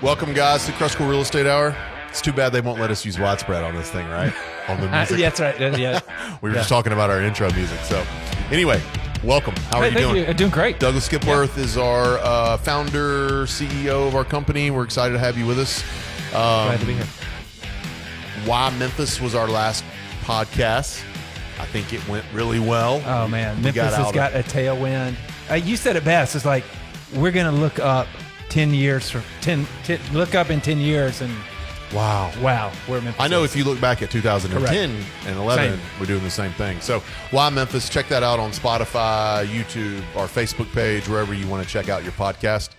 Welcome, guys, to Crestcore Real Estate Hour. It's too bad they won't let us use widespread on this thing, right? On the music. Yeah, that's right. Yeah. We were just talking about our intro music. So, anyway, welcome. How are you doing? Thank you. Doing great. Douglas Skipworth is our founder, CEO of our company. We're excited to have you with us. Glad to be here. Why Memphis was our last podcast. I think it went really well. Oh, man. Memphis has got a tailwind. You said it best. It's like we're going to look up 10 years from 10 look up in 10 years and wow, where Memphis I know is. if you look back at 2010 Correct. and 11, Same. we're doing the same thing. So why Memphis? Check that out on Spotify, YouTube, our Facebook page, wherever you want to check out your podcast.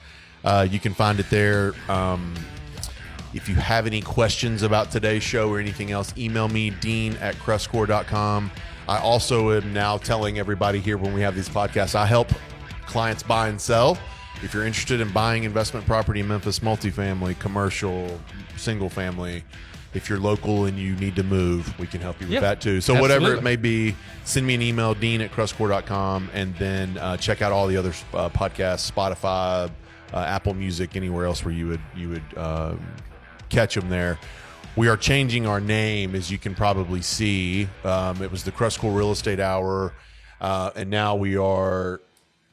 You can find it there. If you have any questions about today's show or anything else, email me, dean@crestcore.com. I also am now telling everybody here when we have these podcasts, I help clients buy and sell. If you're interested in buying investment property in Memphis, multifamily, commercial, single family, if you're local and you need to move, we can help you with that too. So absolutely. whatever it may be, send me an email, dean@crestcore.com, and then check out all the other podcasts, Spotify, Apple Music, anywhere else where you would catch them there. We are changing our name, as you can probably see. It was the Crestcore Real Estate Hour, and now we are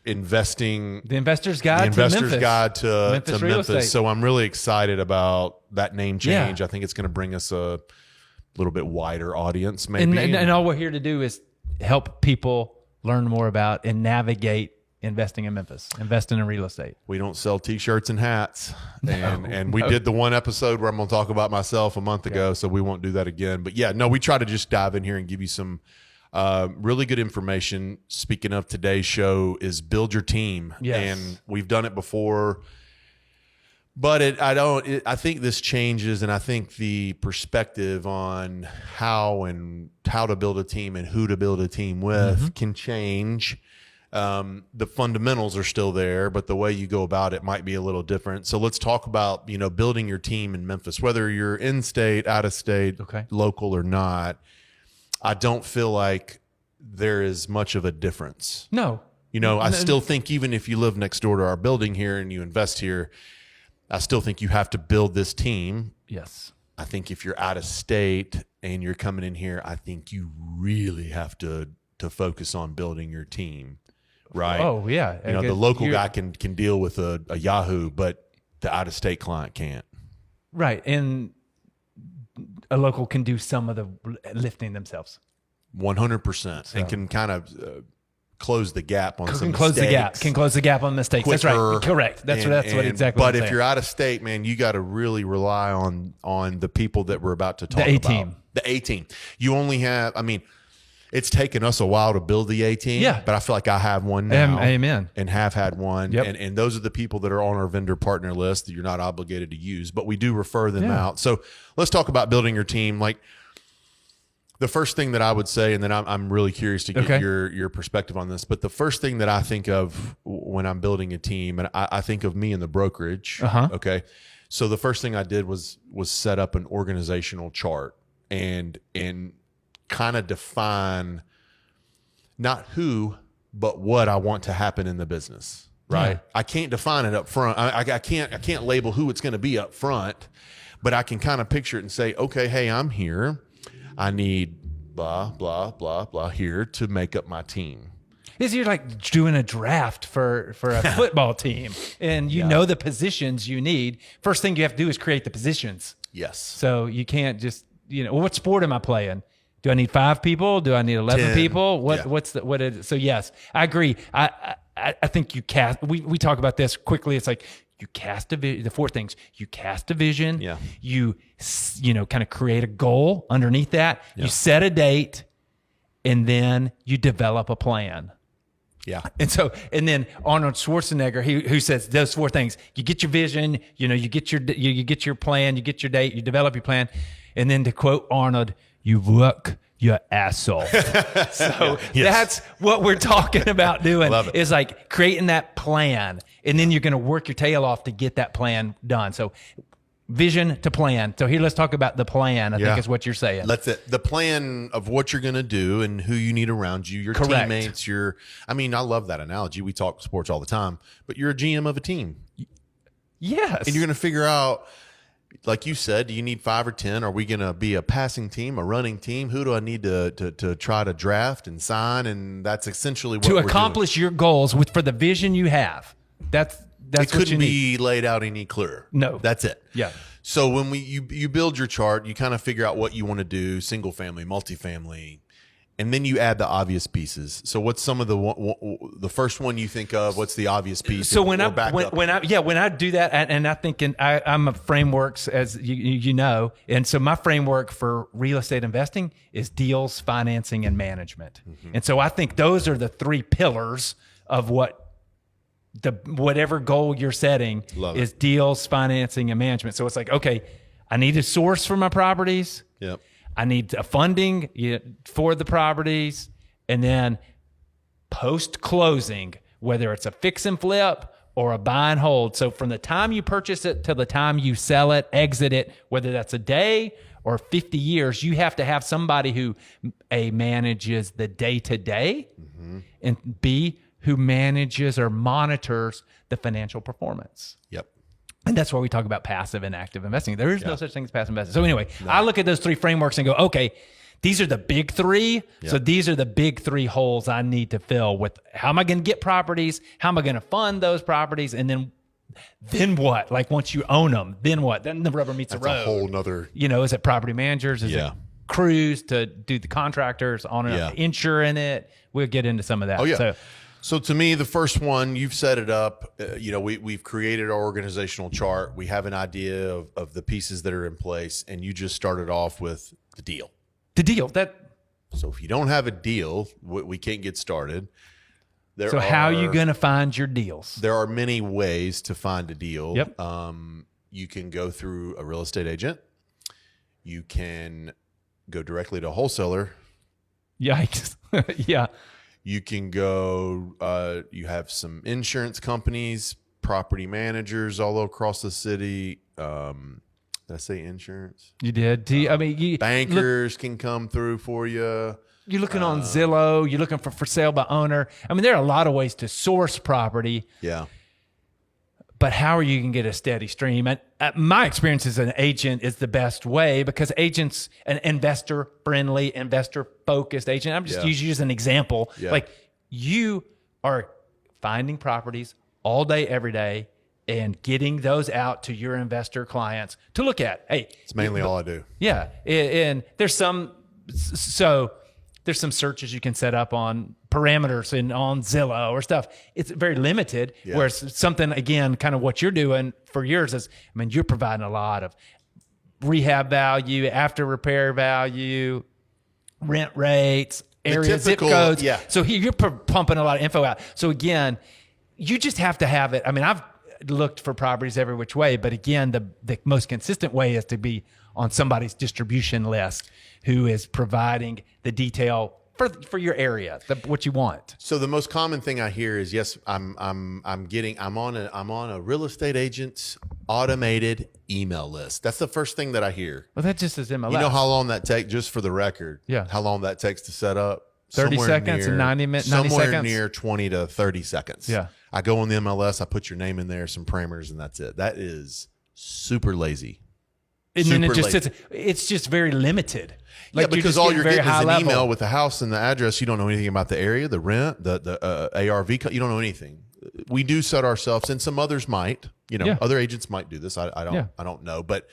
investing The Investor's Guide to Real Memphis. Estate. So I'm really excited about that name change. I think it's going to bring us a little bit wider audience, maybe. And all we're here to do is help people learn more about and navigate investing in Memphis, investing in real estate. We don't sell T-shirts and hats, and we did the one episode where I'm going to talk about myself a month ago, so we won't do that again. But yeah, no, we try to just dive in here and give you some really good information. Speaking of today's show is build your team. Yes. And we've done it before, but I think this changes, and I think the perspective on how to build a team and who to build a team with can change. The fundamentals are still there, but the way you go about it might be a little different. So let's talk about, building your team in Memphis, whether you're in state, out of state, local or not. I don't feel like there is much of a difference. No. I still think even if you live next door to our building here and you invest here, I still think you have to build this team. Yes. I think if you're out of state and you're coming in here, I think you really have to focus on building your team, right? Oh, yeah. The local guy can deal with a Yahoo, but the out-of-state client can't. Right. And a local can do some of the lifting themselves. 100%. And can kind of close the gap on some close mistakes. Can close the gap on mistakes. That's right. Correct. That's what exactly. But if you're out of state, man, you got to really rely on the people that we're about to talk about. The A-team. The A-team. You only have, it's taken us a while to build the A-team. Yeah. But I feel like I have one now. Amen. And have had one. Yep. And those are the people that are on our vendor partner list that you're not obligated to use, but we do refer them out. So let's talk about building your team. Like the first thing that I would say, and then I'm really curious to get your perspective on this, but the first thing that I think of when I'm building a team, and I think of me in the brokerage. Okay. So the first thing I did was set up an organizational chart and kind of define not who, but what I want to happen in the business, right? Yeah. I can't define it up front. I can't label who it's going to be up front, but I can kind of picture it and say, okay, hey, I'm here. I need blah, blah, blah, blah here to make up my team. You're like doing a draft for a football team, and you know the positions you need. First thing you have to do is create the positions. Yes. So you can't just, what sport am I playing? Do I need 5 people? Do I need 11 10. people? What is it? So yes, I agree. I think you cast, we talk about this quickly. It's like you cast the 4 things. You cast a vision. Yeah. You kind of create a goal underneath that. Yeah. You set a date, and then you develop a plan. Yeah. And then Arnold Schwarzenegger, who says those 4 things: you get your vision, you get your plan, you get your date, you develop your plan, and then to quote Arnold, you work your ass off. So that's what we're talking about doing. Is like creating that plan, and then you're going to work your tail off to get that plan done. So vision to plan. So here, let's talk about the plan. I think is what you're saying. That's it. The plan of what you're going to do and who you need around you, your teammates, I love that analogy. We talk sports all the time, but you're a GM of a team. Yes. And you're going to figure out, like you said, do you need 5 or 10? Are we going to be a passing team, a running team? Who do I need to try to draft and sign? And that's essentially what to we're accomplish your goals for the vision you have. That's it what couldn't you be need. laid out any clearer. No. That's it. Yeah. So when you build your chart, you kind of figure out what you want to do, single family, multifamily, and then you add the obvious pieces. So what's some of the first one you think of? What's the obvious piece? So when I do that, and I think I'm a frameworks, as you know, and so my framework for real estate investing is deals, financing, and management. And so I think those are the 3 pillars of whatever goal you're setting is deals, financing, and management. So it's like, okay, I need a source for my properties. Yep. I need a funding for the properties, and then post closing, whether it's a fix and flip or a buy and hold. So from the time you purchase it to the time you sell it, exit it, whether that's a day or 50 years, you have to have somebody who A, manages the day to day, and B, who manages or monitors the financial performance. Yep. And that's why we talk about passive and active investing. There is no such thing as passive investing. So anyway, I look at those 3 frameworks and go, okay, these are the big 3. Yep. So these are the big 3 holes I need to fill with. How am I going to get properties? How am I going to fund those properties? And then what? Like once you own them, then what? Then the rubber meets the road. That's a whole nother. Is it property managers? Is it crews to do the contractors on it, insuring it? We'll get into some of that. Oh yeah. So to me, the first one, you've set it up. We've created our organizational chart. We have an idea of the pieces that are in place, and you just started off with the deal. The deal. So if you don't have a deal, we can't get started. How are you going to find your deals? There are many ways to find a deal. Yep. You can go through a real estate agent. You can go directly to a wholesaler. Yikes. Yeah. You can go, you have some insurance companies, property managers all across the city. Did I say insurance? You did. Bankers can come through for you. You're looking on Zillow. You're looking for sale by owner. I mean, there are a lot of ways to source property. Yeah. But how are you going to get a steady stream? And my experience as an agent is the best way, because agents, an investor-friendly, investor-focused agent. I'm just using you as an example. Yeah. Like you are finding properties all day, every day, and getting those out to your investor clients to look at. Hey, it's mainly all I do. Yeah, and there's some searches you can set up on parameters and on Zillow or stuff. It's very limited. Yeah. Whereas something, again, kind of what you're doing for yours is, you're providing a lot of rehab value, after repair value, rent rates, area zip codes. Yeah. So you're pumping a lot of info out. So again, you just have to have it. I've looked for properties every which way, but again, the most consistent way is to be on somebody's distribution list who is providing the detail for your area, what you want. So the most common thing I hear is, yes, I'm on a real estate agent's automated email list. That's the first thing that I hear. Well, that just is MLS. You know how long that takes, just for the record? Yeah. How long that takes to set up? 30 seconds and 90 minutes. Somewhere near 20 to 30 seconds. Yeah. I go on the MLS, I put your name in there, some parameters, and that's it. That is super lazy. And then it just sits. It's just very limited. Like, because all you're getting is an email with the house and the address. You don't know anything about the area, the rent, the ARV. You don't know anything. We do set ourselves, and some others might. Other agents might do this. I don't know, but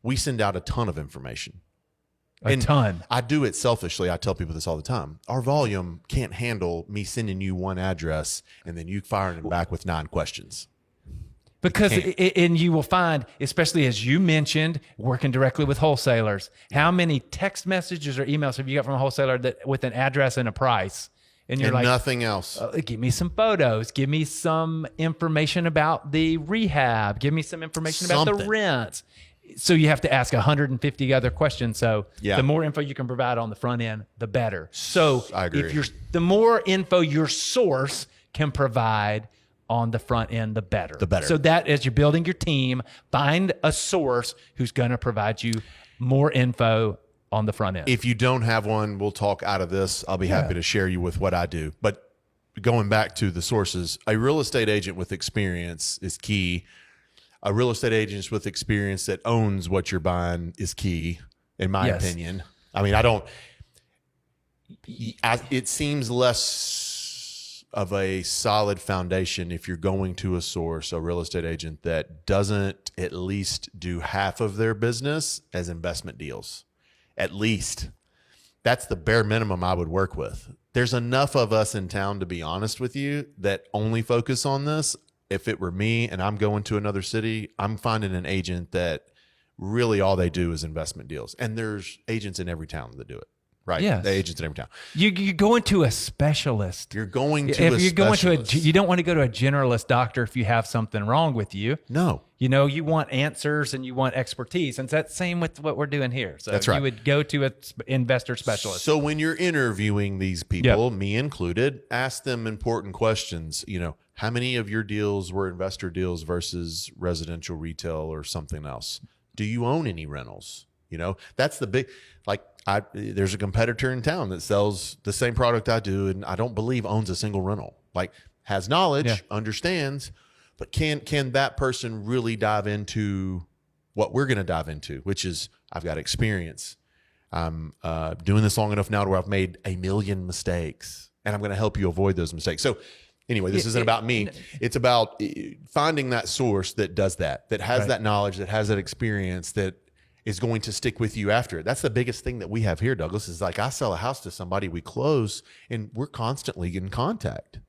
we send out a ton of information. A ton. I do it selfishly. I tell people this all the time. Our volume can't handle me sending you one address and then you firing it back with 9 questions. Because, and you will find, especially as you mentioned, working directly with wholesalers, how many text messages or emails have you got from a wholesaler that with an address and a price? And you're like, nothing else. Give me some photos. Give me some information about the rehab. Give me some information about the rents. So you have to ask 150 other questions. So the more info you can provide on the front end, the better. So I agree. The more info your source can provide on the front end, the better. The better. So that as you're building your team, find a source who's going to provide you more info on the front end. If you don't have one, we'll talk out of this. I'll be happy to share you with what I do. But going back to the sources, a real estate agent with experience is key. a real estate agent with experience that owns what you're buying is key, in my opinion. I mean, it seems less of a solid foundation if you're going to a real estate agent that doesn't at least do half of their business as investment deals. At least. That's the bare minimum I would work with. There's enough of us in town, to be honest with you, that only focus on this. If it were me and I'm going to another city, I'm finding an agent that really all they do is investment deals. And there's agents in every town that do it, right? Yes. The agents in every town. You go into a specialist. You're going to you don't want to go to a generalist doctor if you have something wrong with you. No. You know, you want answers and you want expertise. And that's the same with what we're doing here. So that's right. You would go to an investor specialist. So when you're interviewing these people, me included, ask them important questions. You know, how many of your deals were investor deals versus residential retail or something else? Do you own any rentals? You know, that's the big, there's a competitor in town that sells the same product I do, and I don't believe owns a single rental. Like, has knowledge, understands, but can that person really dive into what we're going to dive into, which is I've got experience. I'm doing this long enough now to where I've made 1 million mistakes, and I'm going to help you avoid those mistakes. So anyway, this isn't about me. It's about finding that source that does that has that knowledge, that has that experience, that is going to stick with you after it. That's the biggest thing that we have here, Douglas, is like I sell a house to somebody, we close, and we're constantly in contact.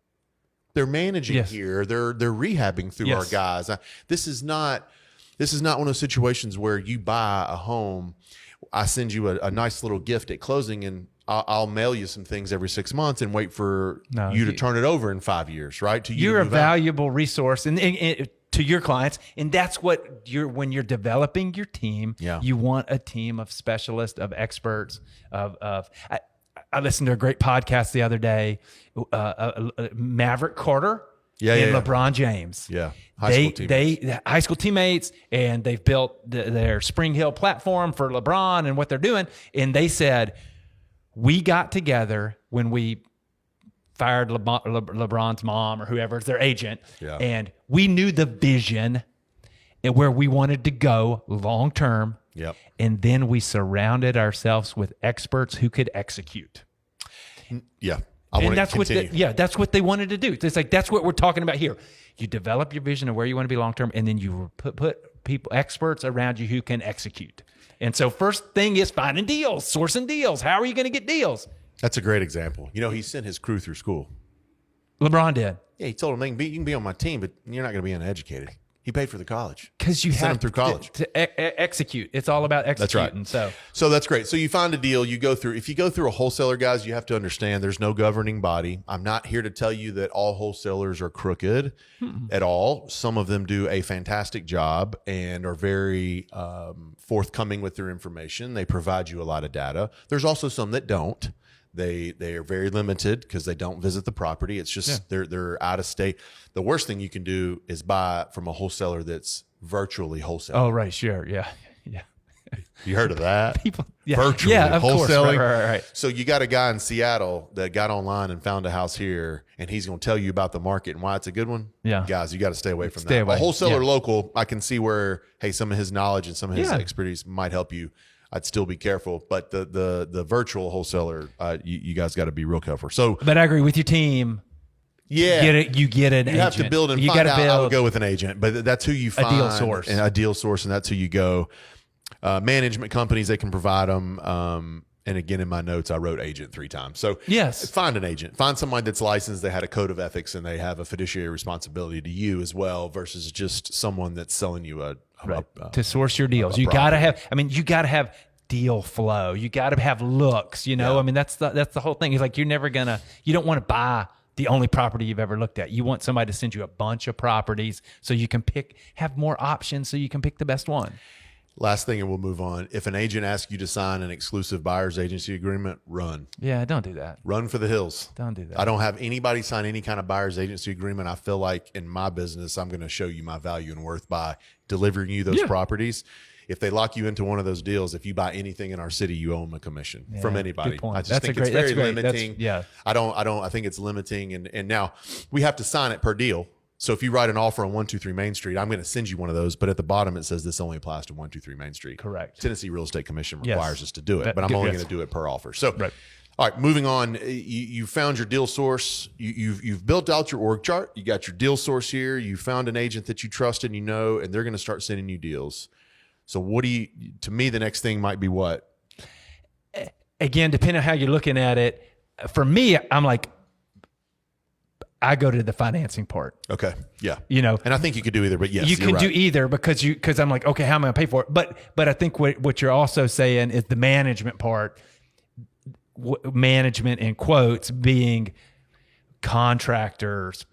They're managing here. They're rehabbing through our guys. This is not one of those situations where you buy a home, I send you a nice little gift at closing, and I'll mail you some things every 6 months and wait for you to turn it over in 5 years, right? You're a valuable resource and to your clients, and that's what when you're developing your team. You want a team of specialists, of experts, I listened to a great podcast the other day, Maverick Carter and LeBron James. High school teammates, and they've built their Spring Hill platform for LeBron and what they're doing. And they said, we got together when we fired LeBron's mom or whoever's their agent, and we knew the vision and where we wanted to go long term. And then we surrounded ourselves with experts who could exute. That's what they wanted to do. It's like, that's what we're talking about here. You develop your vision of where you want to be long term, and then you put experts around you who can execute. And so first thing is finding deals, sourcing deals. How are you going to get deals? That's a great example. You know, he sent his crew through school. LeBron did. Yeah, he told them you can be on my team, but you're not going to be uneducated. He paid for the college because you sent him through college to execute. It's all about executing. That's right. So that's great. So you find a deal. You go through. If you go through a wholesaler, guys, you have to understand there's no governing body. I'm not here to tell you that all wholesalers are crooked at all. Some of them do a fantastic job and are very forthcoming with their information. They provide you a lot of data. There's also some that don't. They are very limited because they don't visit the property. It's just they're out of state. The worst thing you can do is buy from a wholesaler that's virtually wholesaling. Oh, right, sure, yeah. You heard of that? Virtually of wholesaling. Course. Right. So you got a guy in Seattle that got online and found a house here, and he's going to tell you about the market and why it's a good one. Guys, you got to stay away from that. A wholesaler local, I can see where some of his knowledge and some of his expertise might help you. I'd still be careful, but the virtual wholesaler, you guys got to be real careful. So, but I agree with your team. You get an agent. You have to build and find out. I would go with an agent, but that's who you find. A deal source, and that's who you go. Management companies, they can provide them. And again, in my notes, I wrote agent 3 times. So find an agent. Find somebody that's licensed. They had a code of ethics, and they have a fiduciary responsibility to you as well, versus just someone that's selling you to source your deals. You got to have deal flow. You got to have looks. I mean, that's the whole thing. It's like you don't want to buy the only property you've ever looked at. You want somebody to send you a bunch of properties so you can have more options, so you can pick the best one. Last thing, and we'll move on. If an agent asks you to sign an exclusive buyer's agency agreement, run. Yeah, don't do that. Run for the hills. Don't do that. I don't have anybody sign any kind of buyer's agency agreement. I feel like in my business, I'm going to show you my value and worth by delivering you those properties. If they lock you into one of those deals, if you buy anything in our city, you owe them a commission from anybody. Good point. I just think it's very limiting. I think it's limiting. And now we have to sign it per deal. So if you write an offer on 123 Main Street, I'm going to send you one of those, but at the bottom it says this only applies to 123 Main Street. Correct. Tennessee Real Estate Commission Yes. requires us to do it, That- but I'm only yes. going to do it per offer. So, Right. all right, moving on. You found your deal source. You've built out your org chart. You got your deal source here. You found an agent that you trust and you know, and they're going to start sending you deals. So what do you? To me, the next thing might be what? Again, depending on how you're looking at it, for me, I'm like, I go to the financing part. Okay, yeah, You know, and I think you could do either, but yes, you you're can right. do either because I'm like, okay, how am I going to pay for it? But I think what you're also saying is the management part, management in quotes being contractors,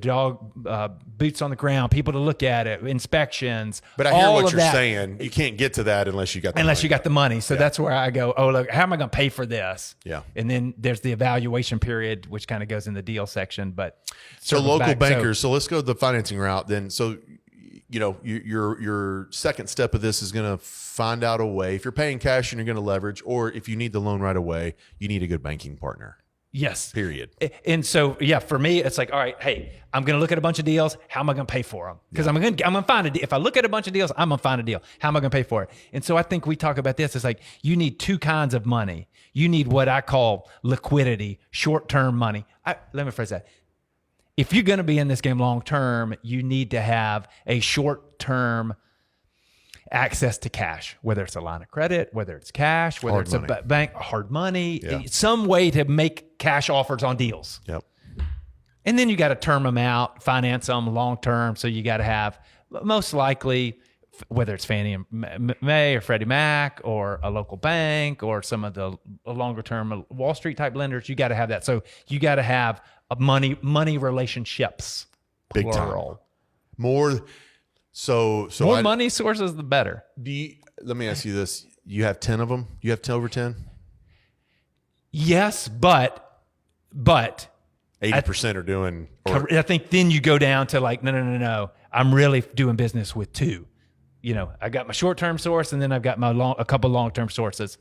dog, boots on the ground, people to look at it, inspections. But I hear all what of you're that. saying. You can't get to that unless you got the Unless money. you got the money. So that's where I go, oh, look, how am I going to pay for this? Yeah. And then there's the evaluation period, which kind of goes in the deal section. But So circle local back. bankers. So let's go the financing route then. So, you know, your second step of this is going to find out a way. If you're paying cash and you're going to leverage, or if you need the loan right away, you need a good banking partner. Yes. Period. And so, yeah, for me, it's like, all right, hey, I'm going to look at a bunch of deals. How am I going to pay for them? Because I'm going to find a deal. If I look at a bunch of deals, I'm going to find a deal. How am I going to pay for it? And so I think we talk about this. It's like you need two kinds of money. You need what I call liquidity, short-term money. Let me phrase that. If you're going to be in this game long-term, you need to have a short-term access to cash, whether it's a line of credit, whether it's cash, whether Hard it's money. a bank, hard money, Yeah. some way to make cash offers on deals. Yep. And then you got to term them out, finance them long term. So you got to have most likely, whether it's Fannie and Mae or Freddie Mac or a local bank or some of the longer term Wall Street type lenders, you got to have that. So you got to have a money relationships. Big time. Plural. More. So More money sources, the better. Let me ask you this. You have 10 of them? You have 10 over 10? Yes, but 80% are doing. I think then you go down to like, no. I'm really doing business with two. You know, I got my short-term source and then I've got a couple long-term sources.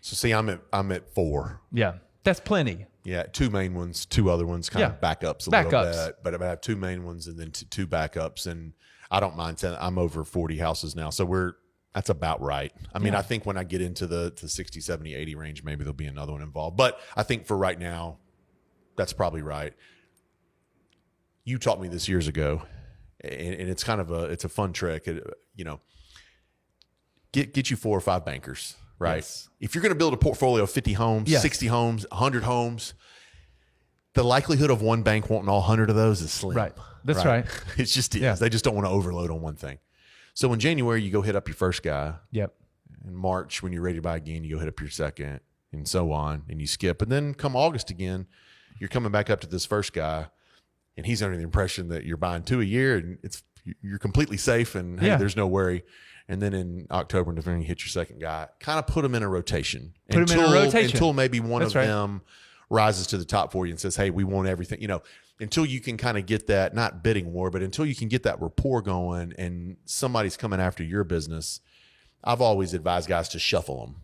So see, I'm at 4. Yeah, that's plenty. Yeah, 2 main ones, 2 other ones, kind of backups a little bit. But I have 2 main ones and then 2 backups, and I don't mind 10. I'm over 40 houses now, so that's about right. I mean, I think when I get into the 60, 70, 80 range, maybe there'll be another one involved. But I think for right now, that's probably right. You taught me this years ago, and it's kind of it's a fun trick. You know, get you 4 or 5 bankers. Right. Yes. If you're going to build a portfolio of 50 homes, Yes. 60 homes, 100 homes, the likelihood of one bank wanting all 100 of those is slim. Right. That's right. It just is. Yeah. They just don't want to overload on one thing. So in January, you go hit up your first guy. Yep. In March, when you're ready to buy again, you go hit up your second, and so on, and you skip. And then come August again, you're coming back up to this first guy, and he's under the impression that you're buying 2 a year, and you're completely safe, and hey, there's no worry. And then in October and November, you hit your second guy. Kind of put them in a rotation. Until maybe one of them rises to the top for you and says, hey, we want everything. You know, until you can kind of get that, not bidding war, but until you can get that rapport going and somebody's coming after your business, I've always advised guys to shuffle them.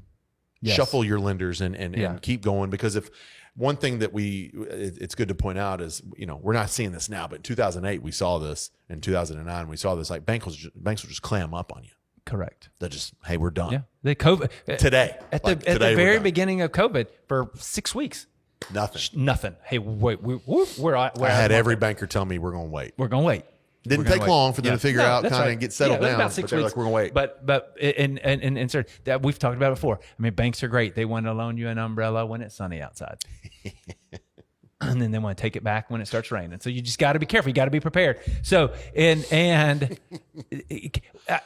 Yes. Shuffle your lenders and keep going. Because if one thing that it's good to point out is, you know, we're not seeing this now, but in 2008, we saw this. In 2009, we saw this. Like banks will just clam up on you. Correct. They're just, hey, we're done. Yeah. The COVID Today. at the very beginning of COVID for 6 weeks. Nothing. Hey, wait, we're I had every banker tell me we're going to wait. We're going to wait. Didn't take long for them to figure out, that's kind of right. get settled it was down. About 6 but weeks. like, we're going to wait. But and sir, that we've talked about it before. I mean, banks are great. They want to loan you an umbrella when it's sunny outside. And then they want to take it back when it starts raining. So you just got to be careful. You got to be prepared. So, and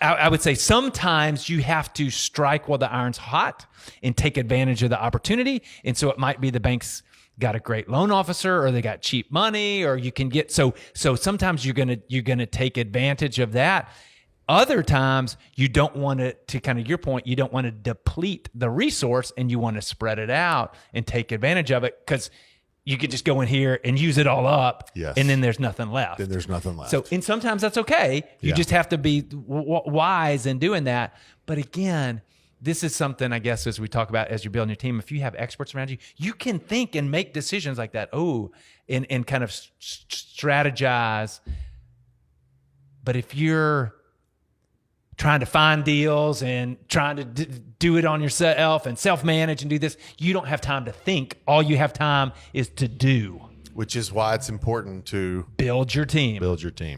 I would say sometimes you have to strike while the iron's hot and take advantage of the opportunity. And so it might be the bank's got a great loan officer, or they got cheap money, or you can get, so sometimes you're going to take advantage of that. Other times you don't want to kind of your point, you don't want to deplete the resource and you want to spread it out and take advantage of it, because you could just go in here and use it all up. Yes. And then there's nothing left. So, and sometimes that's okay. You just have to be wise in doing that. But again, this is something, I guess, as we talk about as you're building your team, if you have experts around you, you can think and make decisions like that. And kind of strategize. But if you're trying to find deals and trying to do it on yourself and self-manage and do this, you don't have time to think. All you have time is to do. Which is why it's important to build your team.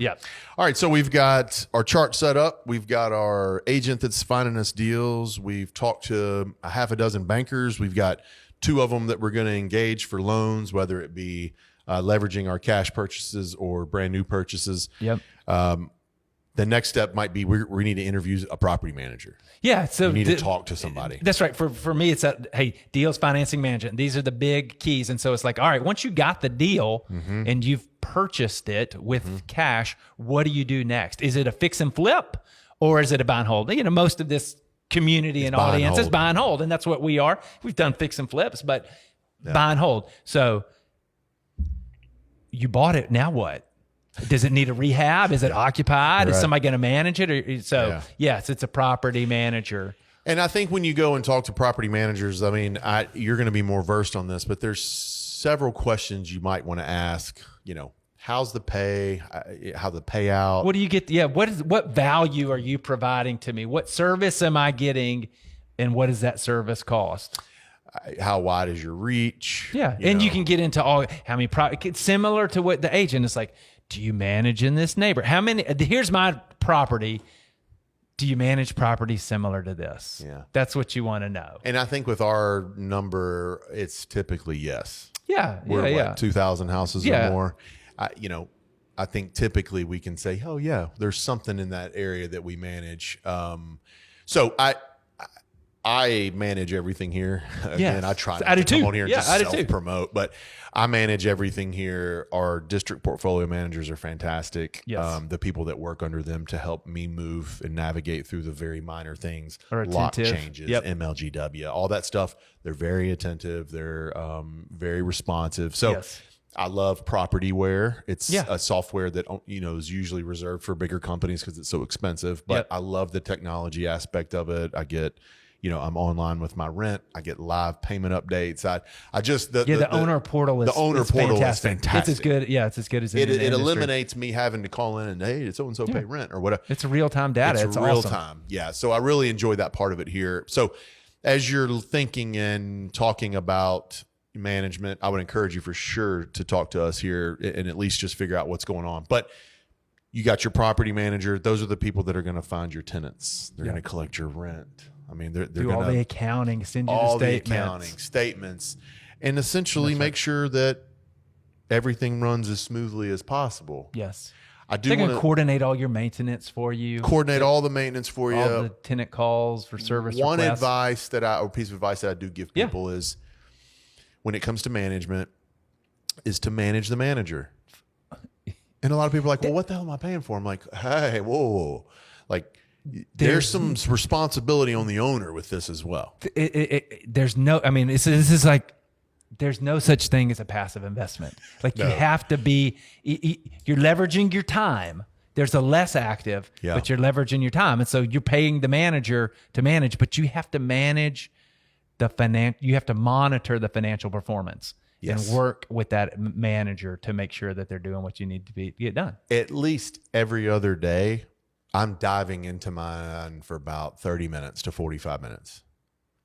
Yeah. All right. So we've got our chart set up. We've got our agent that's finding us deals. We've talked to a half a dozen bankers. We've got 2 of them that we're going to engage for loans, whether it be leveraging our cash purchases or brand new purchases. Yep. The next step might be we need to interview a property manager. Yeah. So we need to talk to somebody. That's right. For me, it's hey, deals, financing, management. These are the big keys. And so it's like, all right, once you got the deal and you've purchased it with cash, what do you do next? Is it a fix and flip or is it a buy and hold? You know, most of this community and audience is buy and hold. And that's what we are. We've done fix and flips, but buy and hold. So you bought it. Now what? Does it need a rehab? Is it occupied? Right. Is somebody going to manage it? Yes, it's a property manager. And I think when you go and talk to property managers, I mean, you're going to be more versed on this, but there's several questions you might want to ask. You know, how's the pay? How the payout? What do you get? Yeah, what value are you providing to me? What service am I getting, and what does that service cost? How wide is your reach? Yeah, you can get into all how many similar to what the agent is like. Do you manage in this neighborhood? How many? Here's my property. Do you manage property similar to this? Yeah, that's what you want to know. And I think with our number, it's typically yes. Yeah, we're what, 2,000 houses or more. I think typically we can say, oh yeah, there's something in that area that we manage. So I manage everything here. Again, I try not to come on here and just self-promote, but I manage everything here. Our district portfolio managers are fantastic. Yes. The people that work under them to help me move and navigate through the very minor things, lock changes, MLGW, all that stuff. They're very attentive. They're very responsive. So I love Propertyware. It's a software that is usually reserved for bigger companies because it's so expensive. But I love the technology aspect of it. I get I'm online with my rent. I get live payment updates. The owner portal is fantastic. It's as good. Yeah, it's as good as it eliminates me having to call in and hey, did so and so pay rent or whatever. It's real time data. It's real awesome. time. Yeah. So I really enjoy that part of it here. So as you're thinking and talking about management, I would encourage you for sure to talk to us here and at least just figure out what's going on. But you got your property manager. Those are the people that are going to find your tenants. They're going to collect your rent. I mean, they're do all the accounting, send you the statements, and essentially make sure that everything runs as smoothly as possible. Yes. They're going to coordinate all your maintenance for you. Coordinate all the maintenance for you. All the tenant calls for service One requests. piece of advice that I do give people is when it comes to management is to manage the manager. And a lot of people are like, well, what the hell am I paying for? I'm like, hey, whoa. Like, there's some responsibility on the owner with this as well. There's no such thing as a passive investment. Like you have to be, you're leveraging your time. There's a less active, but you're leveraging your time. And so you're paying the manager to manage, but you have to manage you have to monitor the financial performance and work with that manager to make sure that they're doing what you need to get done. At least every other day, I'm diving into mine for about 30 minutes to 45 minutes.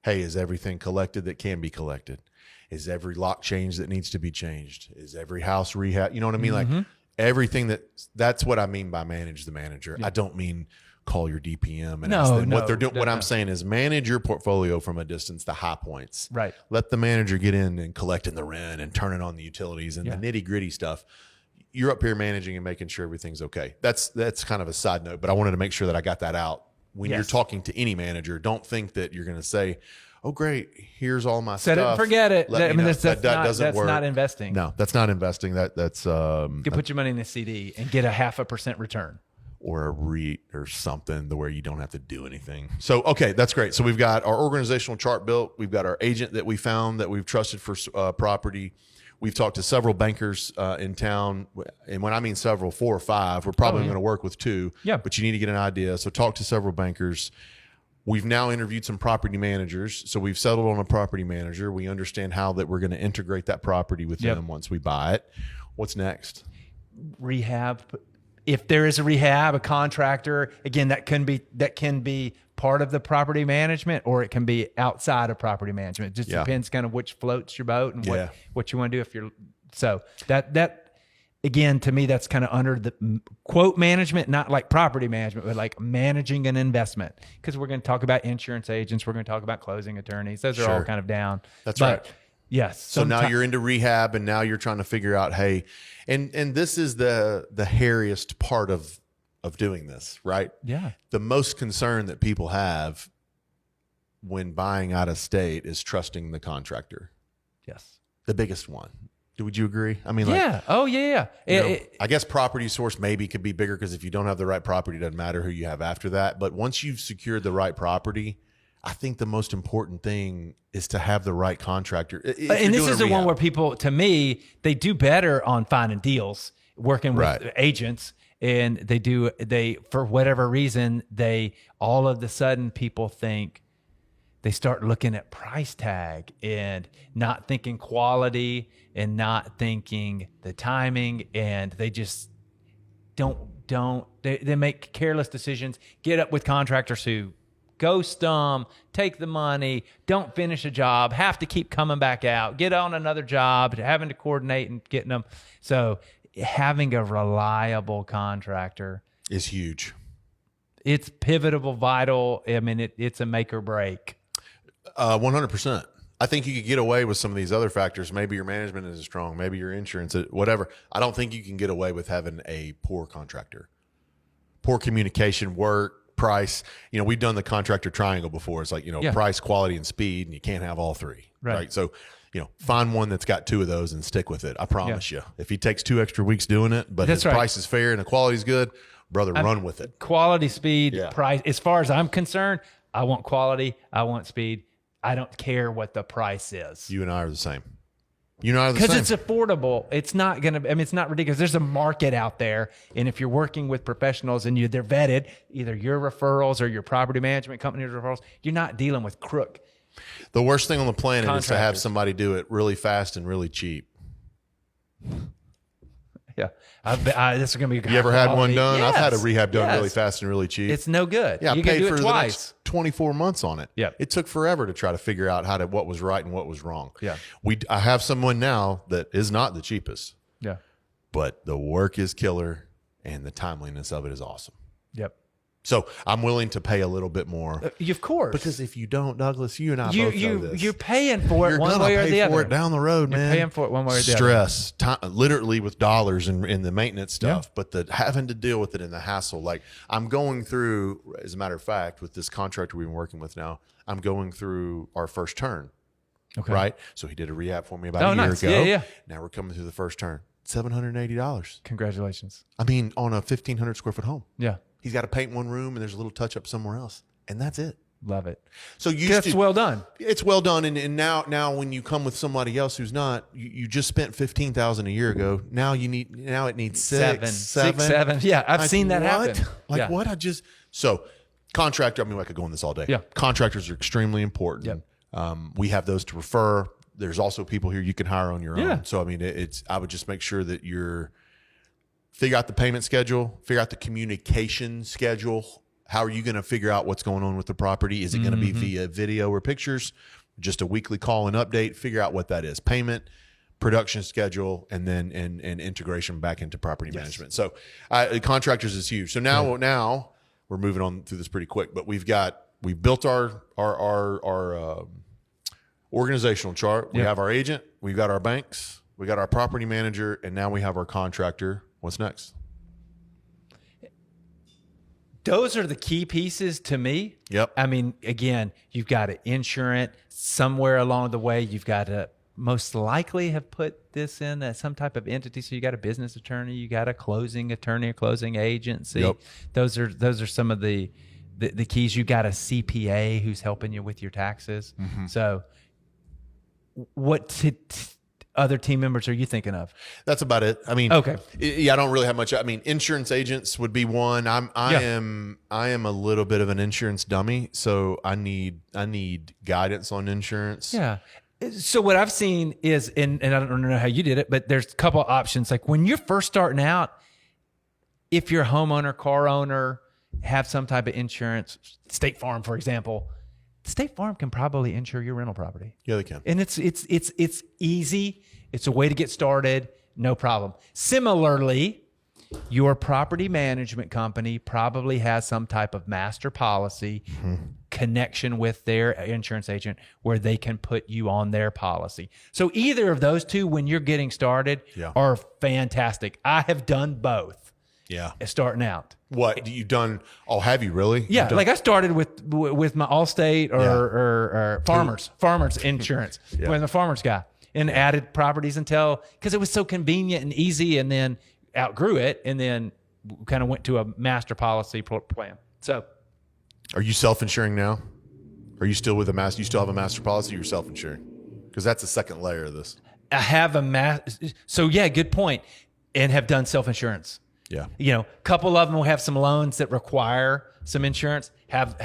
Hey, is everything collected that can be collected? Is every lock changed that needs to be changed? Is every house rehab? You know what I mean? Mm-hmm. Like everything that's what I mean by manage the manager. I don't mean call your DPM and ask them what they're doing. What I'm saying is manage your portfolio from a distance, the high points. Right. Let the manager get in and collecting the rent and turning on the utilities and the nitty gritty stuff. You're up here managing and making sure everything's okay. That's kind of a side note, but I wanted to make sure that I got that out. When you're talking to any manager, don't think that you're going to say, oh, great, here's all my stuff. Set it and forget it. That doesn't work. That's not investing. No, that's not investing. That's you can put your money in a CD and get a 0.5% return. Or a REIT or something where you don't have to do anything. So, okay, that's great. So we've got our organizational chart built. We've got our agent that we found that we've trusted for property. We've talked to several bankers in town. And when I mean several, 4 or 5, we're probably going to work with 2. Yeah. But you need to get an idea. So talk to several bankers. We've now interviewed some property managers. So we've settled on a property manager. We understand how that we're going to integrate that property with them once we buy it. What's next? Rehab. If there is a rehab, a contractor, again, that can be part of the property management, or it can be outside of property management. It just depends kind of which floats your boat and what you want to do. If you're that again, to me, that's kind of under the quote management, not like property management, but like managing an investment. Because we're going to talk about insurance agents, we're going to talk about closing attorneys. Those are all kind of down. That's right. Yes. So now you're into rehab, and now you're trying to figure out, hey, and this is the hairiest part of doing this, right? Yeah. The most concern that people have when buying out of state is trusting the contractor. Yes. The biggest one. Would you agree? I mean, like, yeah. Oh, yeah. I guess property source maybe could be bigger, because if you don't have the right property, it doesn't matter who you have after that. But once you've secured the right property, I think the most important thing is to have the right contractor. And this is the one where people, to me, they do better on finding deals, working with agents. And they for whatever reason, all of the sudden people think, they start looking at price tag and not thinking quality and not thinking the timing, and they just they make careless decisions, get up with contractors who ghost them, take the money, don't finish a job, have to keep coming back out, get on another job, having to coordinate and getting them. So having a reliable contractor is huge. It's pivotal, vital. I mean, it's a make or break. 100%. I think you could get away with some of these other factors. Maybe your management isn't strong. Maybe your insurance, whatever. I don't think you can get away with having a poor contractor. Poor communication, work, price. We've done the contractor triangle before. It's like, price, quality, and speed, and you can't have all three. Right? So, find one that's got two of those and stick with it. I promise you. If he takes 2 extra weeks doing it, but his price is fair and the quality is good, brother, run with it. Quality, speed, price. As far as I'm concerned, I want quality. I want speed. I don't care what the price is. You and I are the same. You and I are the same. Because it's affordable. It's not going to, it's not ridiculous. There's a market out there. And if you're working with professionals and they're vetted, either your referrals or your property management company's referrals, you're not dealing with crook. The worst thing on the planet is to have somebody do it really fast and really cheap. Yeah. This is going to be You ever had one done? Yes. I've had a rehab done really fast and really cheap. It's no good. Yeah, I you paid do for it the twice. next 24 months on it. Yeah. It took forever to try to figure out what was right and what was wrong. Yeah. I have someone now that is not the cheapest. Yeah. But the work is killer and the timeliness of it is awesome. Yep. So I'm willing to pay a little bit more. Of course. Because if you don't, Douglas, you and I both know this. You're paying for it one way or the other. You're going to pay for it down the road, man. You're paying for it one way or the Stress, literally with dollars in the maintenance stuff, but having to deal with it in the hassle. Like I'm going through, as a matter of fact, with this contractor we've been working with now, I'm going through our first turn. Okay. Right? So he did a rehab for me about a year ago. Yeah. Now we're coming through the first turn. $780. Congratulations. I mean, on a 1,500 square foot home. Yeah. He's got to paint one room and there's a little touch up somewhere else. And that's it. Love it. So it's well done. It's well done. And now when you come with somebody else who's not, you just spent $15,000 a year ago. Now it needs seven. Yeah. I've seen that happen. Like what? So contractor, I mean, I could go on this all day. Yeah. Contractors are extremely important. Yep. We have those to refer. There's also people here you can hire on your own. So, I mean, I would just make sure that figure out the payment schedule, figure out the communication schedule. How are you going to figure out what's going on with the property? Is it going to be via video or pictures? Just a weekly call and update? Figure out what that is. Payment, production schedule, and then and integration back into property management. So contractors is huge. So now we're moving on through this pretty quick, but we've built our organizational chart. We have our agent, we've got our banks, we got our property manager, and now we have our contractor. What's next? Those are the key pieces to me. Yep. I mean, again, you've got to insure it somewhere along the way. You've got to most likely have put this in some type of entity. So you got a business attorney, you got a closing attorney, a closing agency. Yep. Those are some of the keys. You got a CPA who's helping you with your taxes. So other team members are you thinking of? That's about it. I mean, okay. Yeah, I don't really have much. I mean, insurance agents would be one. I am a little bit of an insurance dummy, so I need guidance on insurance. Yeah. So what I've seen is, and I don't know how you did it, but there's a couple of options. Like when you're first starting out, if you're a homeowner, car owner, have some type of insurance, State Farm, for example, State Farm can probably insure your rental property. Yeah, they can. And it's easy. It's a way to get started. No problem. Similarly, your property management company probably has some type of master policy connection with their insurance agent where they can put you on their policy. So either of those two, when you're getting started, are fantastic. I have done both. Yeah. Starting out. What you've done? Oh, have you really? Yeah. Like I started with my Allstate or farmers insurance when the farmers guy and added properties because it was so convenient and easy, and then outgrew it and then kind of went to a master policy plan. So are you self-insuring now? Are you still with a master? You still have a master policy? You're self-insuring? Because that's the second layer of this. I have so yeah, good point. And have done self-insurance. Yeah. A couple of them will have some loans that require some insurance, have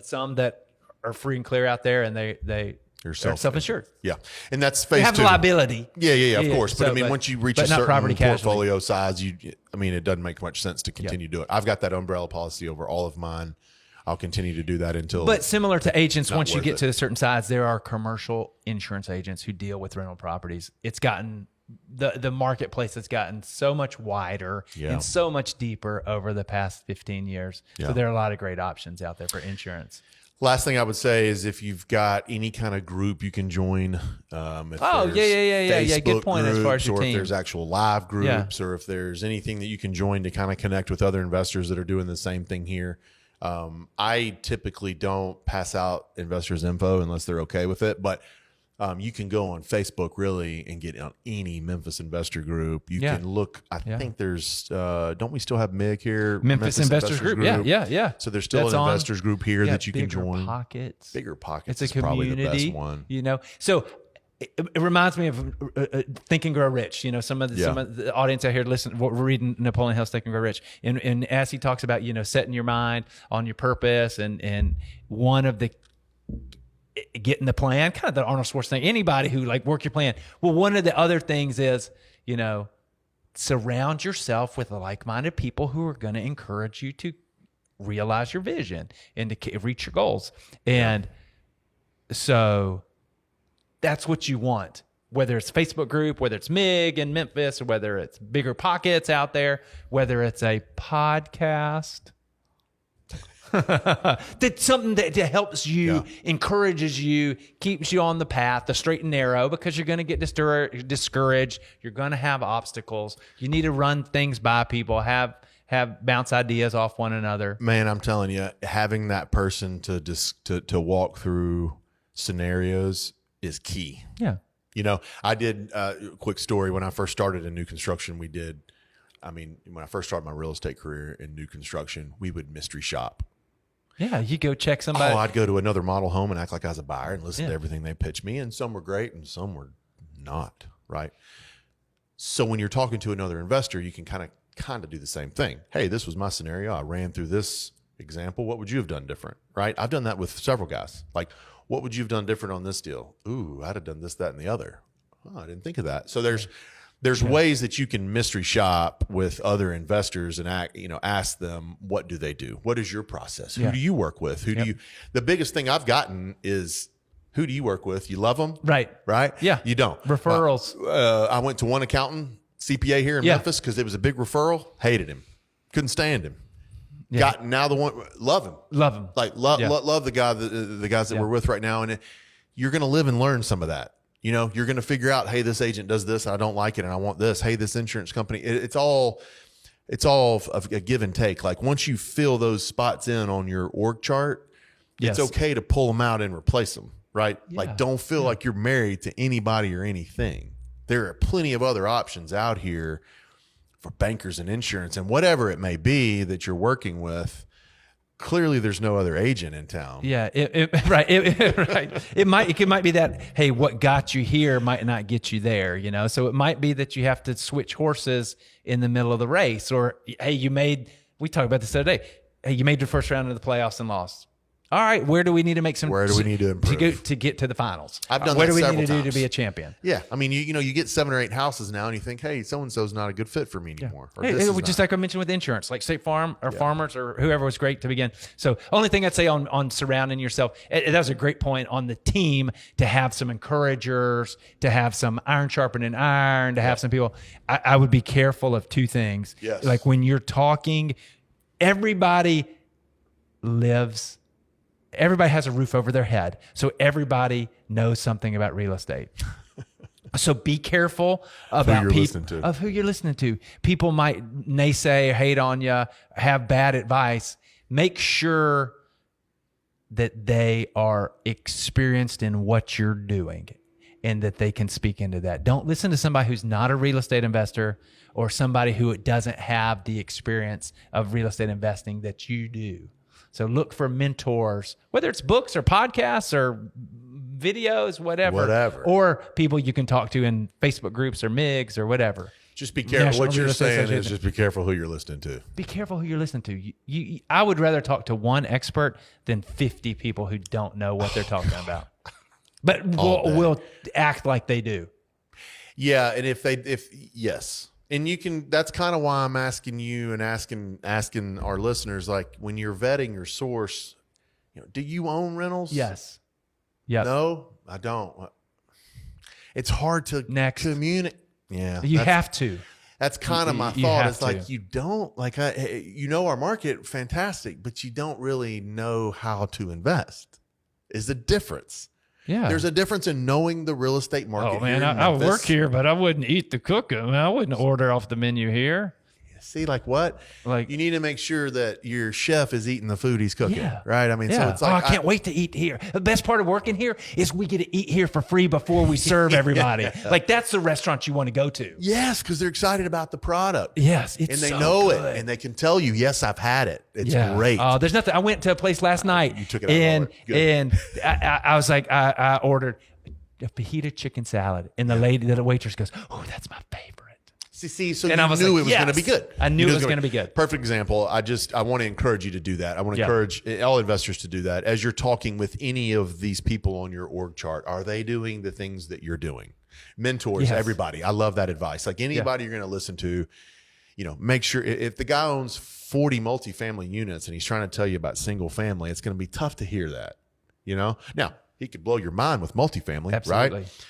some that are free and clear out there, and they're self-insured. Yeah. And that's phase 2. Have liability. Yeah, of course. But once you reach a certain portfolio size, it doesn't make much sense to continue to do it. I've got that umbrella policy over all of mine. I'll continue to do that until. But similar to agents, once you get to a certain size, there are commercial insurance agents who deal with rental properties. It's gotten the marketplace has gotten so much wider and so much deeper over the past 15 years. Yeah. So there are a lot of great options out there for insurance. Last thing I would say is if you've got any kind of group you can join. Good point as far as your team. Or team. if there's actual live groups, or if there's anything that you can join to kind of connect with other investors that are doing the same thing here. I typically don't pass out investors' info unless they're okay with it, but you can go on Facebook really and get on any Memphis investor group. You can look. I think there's. Don't we still have MIG here? Memphis Investors Group. Yeah. So there's still an investors group here that you can join. Bigger Pockets. It's a community. Probably the best one. So it reminds me of Think and Grow Rich. Some of the audience out here we're reading Napoleon Hill's Think and Grow Rich, and as he talks about setting your mind on your purpose, and one of the getting the plan, kind of the Arnold Schwarzenegger, anybody who work your plan. Well, one of the other things is, surround yourself with like-minded people who are going to encourage you to realize your vision and to reach your goals. And so that's what you want, whether it's Facebook group, whether it's MIG in Memphis, or whether it's Bigger Pockets out there, whether it's a podcast. That's something that helps you, encourages you, keeps you on the path, the straight and narrow, because you're going to get discouraged. You're going to have obstacles. You need to run things by people, have bounce ideas off one another. Man, I'm telling you, having that person to walk through scenarios is key. Yeah. I did a quick story when I first started in new construction. When I first started my real estate career in new construction, we would mystery shop. Yeah, you go check somebody. Oh, I'd go to another model home and act like I was a buyer and listen to everything they pitched me. And some were great and some were not, right? So when you're talking to another investor, you can kind of do the same thing. Hey, this was my scenario. I ran through this example. What would you have done different, right? I've done that with several guys. Like, what would you have done different on this deal? Ooh, I'd have done this, that, and the other. Oh, I didn't think of that. So there's ways that you can mystery shop with other investors and ask them, what do they do? What is your process? Who do you work with? The biggest thing I've gotten is, who do you work with? You love them? Right. Yeah. You don't. Referrals. I went to one accountant, CPA here in Memphis, because it was a big referral. Hated him. Couldn't stand him. Now the one, love him. Love him. Love the guy, the guys that we're with right now. And you're going to live and learn some of that. You're going to figure out, hey, this agent does this, I don't like it, and I want this. Hey, this insurance company, it's all a give and take. Like once you fill those spots in on your org chart, it's okay to pull them out and replace them, right? Yeah. Like don't feel like you're married to anybody or anything. There are plenty of other options out here for bankers and insurance and whatever it may be that you're working with. clearly there's no other agent in town. Yeah, right. It might be that, hey, what got you here might not get you there, you know? So it might be that you have to switch horses in the middle of the race, or, hey, we talked about this the other day. Hey, you made the first round of the playoffs and lost. All right, where do we need to make some? Where do we need to improve to get to the finals? I've done What that do we several need to do times. to be a champion? Yeah, I mean, you get 7 or 8 houses now, and you think, hey, so and so's not a good fit for me anymore. Or Hey, this is just not. like I mentioned with insurance, like State Farm or Farmers or whoever was great to begin. So, only thing I'd say on surrounding yourself, that was a great point on the team, to have some encouragers, to have some iron sharpening iron, to have some people. I would be careful of 2 things. Yes. Like when you're talking, everybody has a roof over their head. So everybody knows something about real estate. So be careful about you're listening to. who you're listening to. People might naysay, hate on you, have bad advice. Make sure that they are experienced in what you're doing and that they can speak into that. Don't listen to somebody who's not a real estate investor or somebody who doesn't have the experience of real estate investing that you do. So look for mentors, whether it's books or podcasts or videos, whatever. Or people you can talk to in Facebook groups or MIGs or whatever. Just be careful. National What you're Real Estate saying is Association. just be careful who you're listening to. Be careful who you're listening to. I would rather talk to one expert than 50 people who don't know what they're talking about. But will act like they do. Yeah, and yes. And that's kind of why I'm asking you and asking our listeners, like, when you're vetting your source, do you own rentals? Yes. Yeah. No, I don't. It's hard to communicate. Yeah. You have to. That's kind of my You thought. have It's like, to. you don't, like, our market, fantastic, but you don't really know how to invest is the difference. Yeah. There's a difference in knowing the real estate market. Oh, man, here in I Memphis. work here, but I wouldn't eat the cooking. I mean, I wouldn't order off the menu here. See, like what? Like, you need to make sure that your chef is eating the food he's cooking, Yeah. right? I mean, yeah. so it's like, I can't wait to eat here. The best part of working here is we get to eat here for free before we serve everybody. Like, that's the restaurant you want to go to. yes, because they're excited about the product. Yes, it's and they so know good. it, and they can tell you, yes, I've had it. It's great. There's nothing. I went to a place last night. You took it out of the and I was like, I ordered a fajita chicken salad, and the waitress goes, "Oh, that's my favorite." See, so And you I was knew like, it was yes. going to be good. I knew You it was going to be good. Perfect example. I want to encourage you to do that. I want to encourage all investors to do that. As you're talking with any of these people on your org chart, are they doing the things that you're doing? Mentors, Yes. everybody. I love that advice. Like, anybody you're going to listen to, make sure if the guy owns 40 multifamily units and he's trying to tell you about single family, it's going to be tough to hear that. Now he could blow your mind with multifamily, Absolutely. right?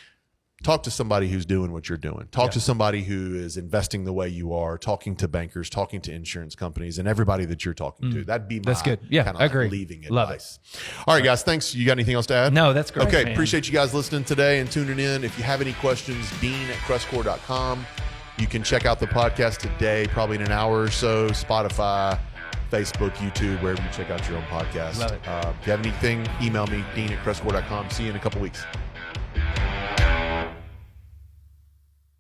Talk to somebody who's doing what you're doing. Talk to somebody who is investing the way you are, talking to bankers, talking to insurance companies, and everybody that you're talking to. That'd be my That's good. Yeah, kinda I agree. leaving Love advice. All right, guys, thanks. You got anything else to add? No, that's great. Okay, man. appreciate you guys listening today and tuning in. If you have any questions, dean@crestcore.com. You can check out the podcast today, probably in an hour or so, Spotify, Facebook, YouTube, wherever you check out your own podcast. Love it. If you have anything, email me, dean@crestcore.com. See you in a couple weeks.